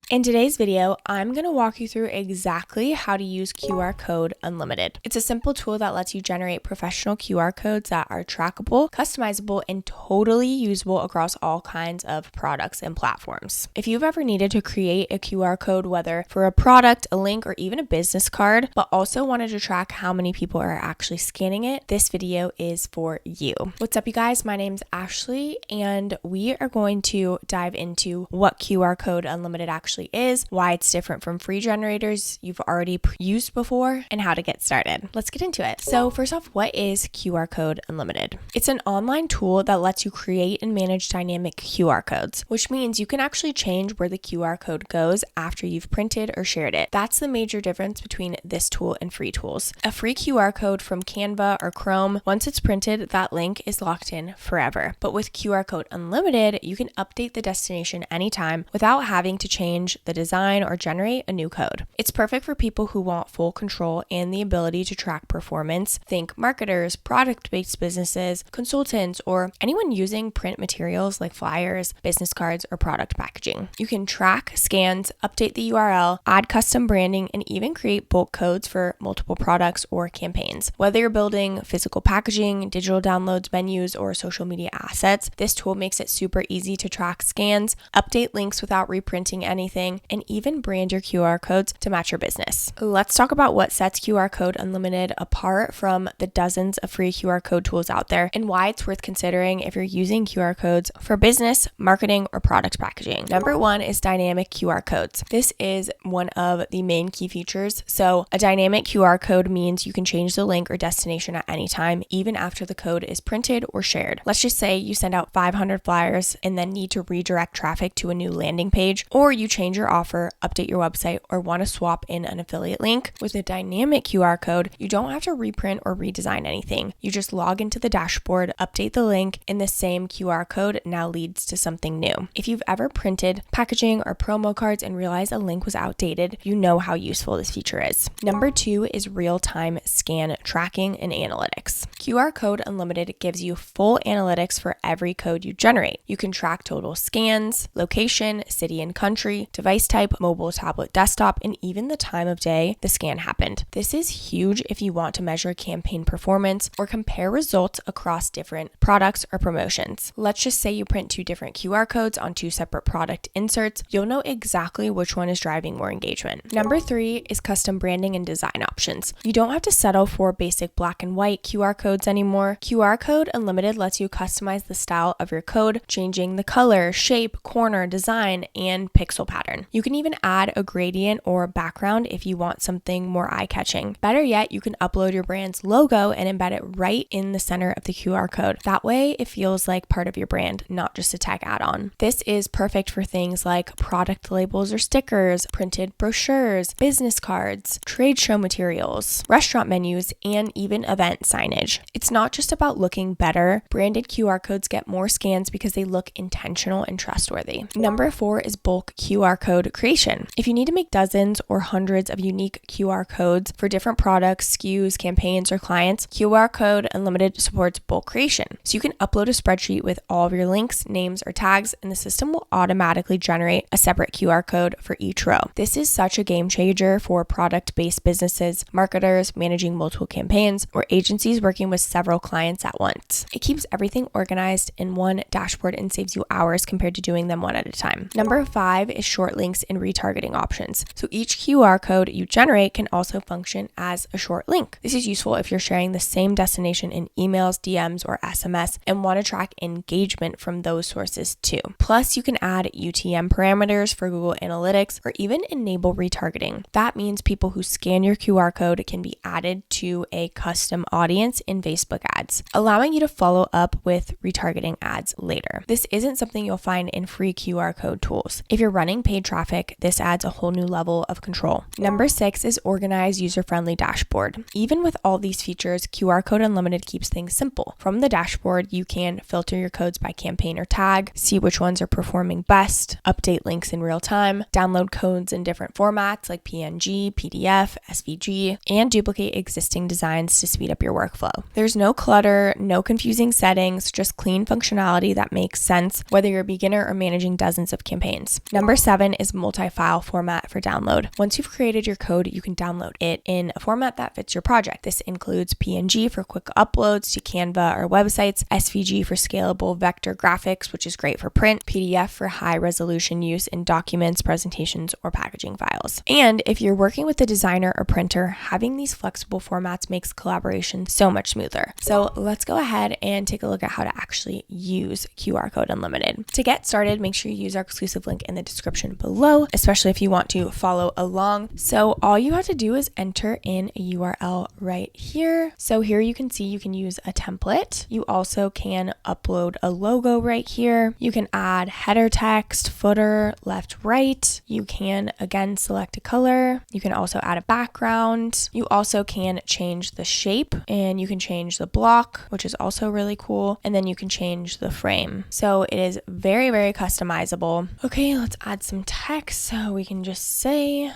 In today's video, I'm going to walk you through exactly how to use QR Code Unlimited. It's a simple tool that lets you generate professional QR codes that are trackable, customizable, and totally usable across all kinds of products and platforms. If you've ever needed to create a QR code, whether for a product, a link, or even a business card, but also wanted to track how many people are actually scanning it, this video is for you. What's up, you guys? My name's Ashley, and we are going to dive into what QR Code Unlimited actually is, why it's different from free generators you've already used before, and how to get started. Let's get into it. So first off, what is QR Code Unlimited? It's an online tool that lets you create and manage dynamic QR codes, which means you can actually change where the QR code goes after you've printed or shared it. That's the major difference between this tool and free tools. A free QR code from Canva or Chrome, once it's printed, that link is locked in forever. But with QR Code Unlimited, you can update the destination anytime without having to change the design or generate a new code. It's perfect for people who want full control and the ability to track performance. Think marketers, product-based businesses, consultants, or anyone using print materials like flyers, business cards, or product packaging. You can track scans, update the URL, add custom branding, and even create bulk codes for multiple products or campaigns. Whether you're building physical packaging, digital downloads, menus, or social media assets, this tool makes it super easy to track scans, update links without reprinting anything, and even brand your QR codes to match your business. Let's talk about what sets QR Code Unlimited apart from the dozens of free QR code tools out there and why it's worth considering if you're using QR codes for business, marketing, or product packaging. Number one is dynamic QR codes. This is one of the main key features. So a dynamic QR code means you can change the link or destination at any time, even after the code is printed or shared. Let's just say you send out 500 flyers and then need to redirect traffic to a new landing page, or you change your offer, update your website, or want to swap in an affiliate link. With a dynamic QR code, you don't have to reprint or redesign anything. You just log into the dashboard, update the link, and the same QR code now leads to something new. If you've ever printed packaging or promo cards and realized a link was outdated, you know how useful this feature is. Number two is real-time scan tracking and analytics. QR Code Unlimited gives you full analytics for every code you generate. You can track total scans, location, city and country, device type, mobile, tablet, desktop, and even the time of day the scan happened. This is huge if you want to measure campaign performance or compare results across different products or promotions. Let's just say you print two different QR codes on two separate product inserts. You'll know exactly which one is driving more engagement. Number three is custom branding and design options. You don't have to settle for basic black and white QR codes anymore. QR Code Unlimited lets you customize the style of your code, changing the color, shape, corner, design, and pixel pattern. You can even add a gradient or background if you want something more eye-catching. Better yet, you can upload your brand's logo and embed it right in the center of the QR code. That way, it feels like part of your brand, not just a tag add-on. This is perfect for things like product labels or stickers, printed brochures, business cards, trade show materials, restaurant menus, and even event signage. It's not just about looking better. Branded QR codes get more scans because they look intentional and trustworthy. Number four is bulk QR code creation. If you need to make dozens or hundreds of unique QR codes for different products, SKUs, campaigns, or clients, QR Code Unlimited supports bulk creation. So you can upload a spreadsheet with all of your links, names, or tags, and the system will automatically generate a separate QR code for each row. This is such a game changer for product-based businesses, marketers managing multiple campaigns, or agencies working with several clients at once. It keeps everything organized in one dashboard and saves you hours compared to doing them one at a time. Number five is short links and retargeting options. So each QR code you generate can also function as a short link. This is useful if you're sharing the same destination in emails, DMs, or SMS and want to track engagement from those sources too. Plus, you can add UTM parameters for Google Analytics or even enable retargeting. That means people who scan your QR code can be added to a custom audience in Facebook ads, allowing you to follow up with retargeting ads later. This isn't something you'll find in free QR code tools. If you're running paid traffic, this adds a whole new level of control. Number six is organized, user-friendly dashboard. Even with all these features, QR Code Unlimited keeps things simple. From the dashboard, you can filter your codes by campaign or tag, see which ones are performing best, update links in real time, download codes in different formats like PNG, PDF, SVG, and duplicate existing designs to speed up your workflow. There's no clutter, no confusing settings, just clean functionality that makes sense whether you're a beginner or managing dozens of campaigns. Number 7 7 is multi-file format for download. Once you've created your code, you can download it in a format that fits your project. This includes PNG for quick uploads to Canva or websites, SVG for scalable vector graphics, which is great for print, PDF for high resolution use in documents, presentations, or packaging files. And if you're working with a designer or printer, having these flexible formats makes collaboration so much smoother. So let's go ahead and take a look at how to actually use QR Code Unlimited. To get started, make sure you use our exclusive link in the description below, especially if you want to follow along. So all you have to do is enter in a URL right here. So here you can see you can use a template. You also can upload a logo right here. You can add header text, footer, left, right. You can again select a color. You can also add a background. You also can change the shape and you can change the block, which is also really cool. And then you can change the frame. So it is very, very customizable. Okay, let's add some text. So we can just say,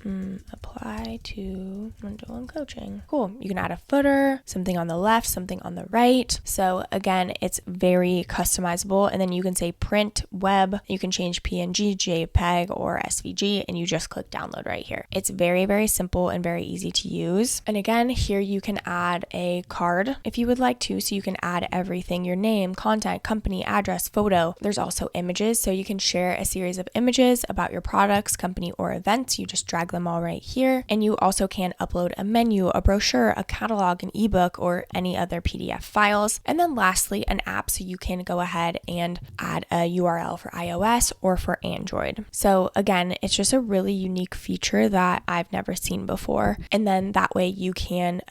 apply to one-to-one coaching. Cool. You can add a footer, something on the left, something on the right. So again, it's very customizable. And then you can say print, web. You can change PNG, JPEG, or SVG, and you just click download right here. It's very, very simple and very easy to use. And again, here you can add a card if you would like to. So you can add everything, your name, contact, company, address, photo. There's also images. So you can share a series of images about your products, company, or events. You just drag them all right here. And you also can upload a menu, a brochure, a catalog, an ebook, or any other PDF files. And then lastly, an app. So you can go ahead and add a URL for iOS or for Android. So again, it's just a really unique feature that I've never seen before. And then that way you can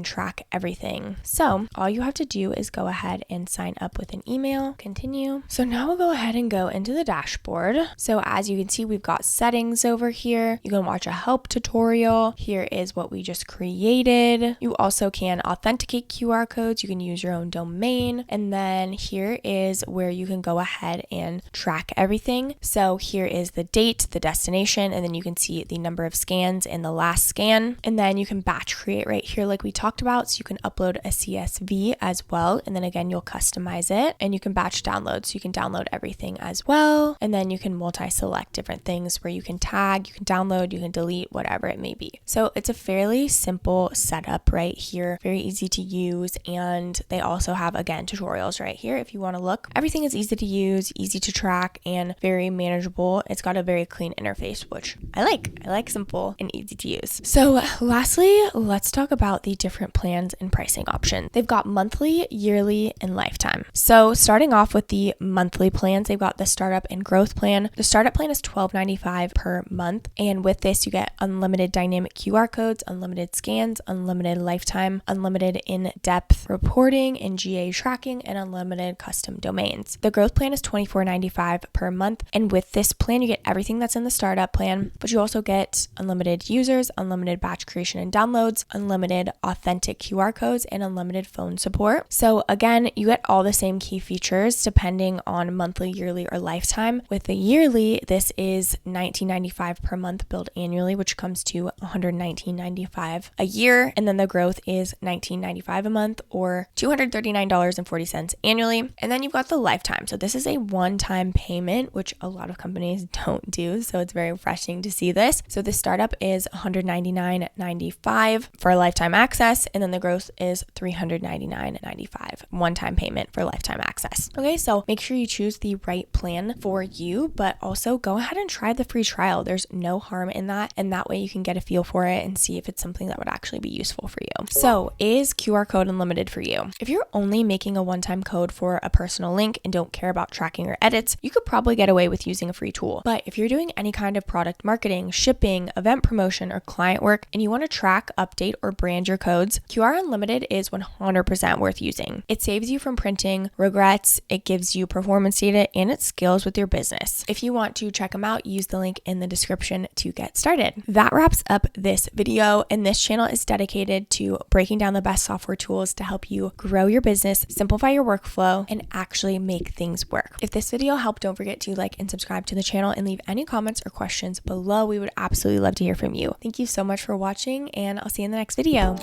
track everything. So all you have to do is go ahead and sign up with an email, continue. So now we'll go ahead and go into the dashboard. So as you can see, we've got settings over here. You can watch a help tutorial. Here is what we just created. You also can authenticate QR codes. You can use your own domain. And then here is where you can go ahead and track everything. So here is the date, the destination, and then you can see the number of scans in the last scan. And then you can batch create right here like we talked about. So you can upload a CSV as well. And then again, you'll customize it and you can batch download. So you can download everything as well. And then you can multi-select different things where you can tag, you can download, you can delete, whatever it may be. So it's a fairly simple setup right here, very easy to use. And they also have, again, tutorials right here if you want to look. Everything is easy to use, easy to track, and very manageable. It's got a very clean interface, which I like. I like simple and easy to use. So lastly, let's talk about the different plans and pricing options. They've got monthly, yearly, and lifetime. So starting off with the monthly plans, they've got the startup and growth plan. The startup plan is $12.95 per month. And with this, you get unlimited dynamic QR codes, unlimited scans, unlimited lifetime, unlimited in-depth reporting and GA tracking, and unlimited custom domains. The growth plan is $24.95 per month. And with this plan, you get everything that's in the startup plan, but you also get unlimited users, unlimited batch creation and downloads, unlimited authentic QR codes, and unlimited phone support. So again, you get all the same key features depending on monthly, yearly, or lifetime. With the yearly, this is $19.95 per month billed annually, which comes to $119.95 a year. And then the growth is $19.95 a month or $239.40 annually. And then you've got the lifetime. So this is a one-time payment, which a lot of companies don't do. So it's very refreshing to see this. So the startup is $199.95 for lifetime access. And then the growth is $399.95, one-time payment for lifetime access. Okay, so make sure you choose the right plan for you, but also go ahead and try the free trial. There's no harm in that. And that way you can get a feel for it and see if it's something that would actually be useful for you. So is QR Code Unlimited for you? If you're only making a one-time code for a personal link and don't care about tracking or edits, you could probably get away with using a free tool. But if you're doing any kind of product marketing, shipping, event promotion, or client work, and you want to track, update, or brand your codes, QR Unlimited is 100% worth using. It saves you from printing regrets, it gives you performance data, and it scales with your business. If you want to check them out, use the link in the description to get started. That wraps up this video, and this channel is dedicated to breaking down the best software tools to help you grow your business, simplify your workflow, and actually make things work. If this video helped, don't forget to like and subscribe to the channel and leave any comments or questions below. We would absolutely love to hear from you. Thank you so much for watching, and I'll see you in the next video.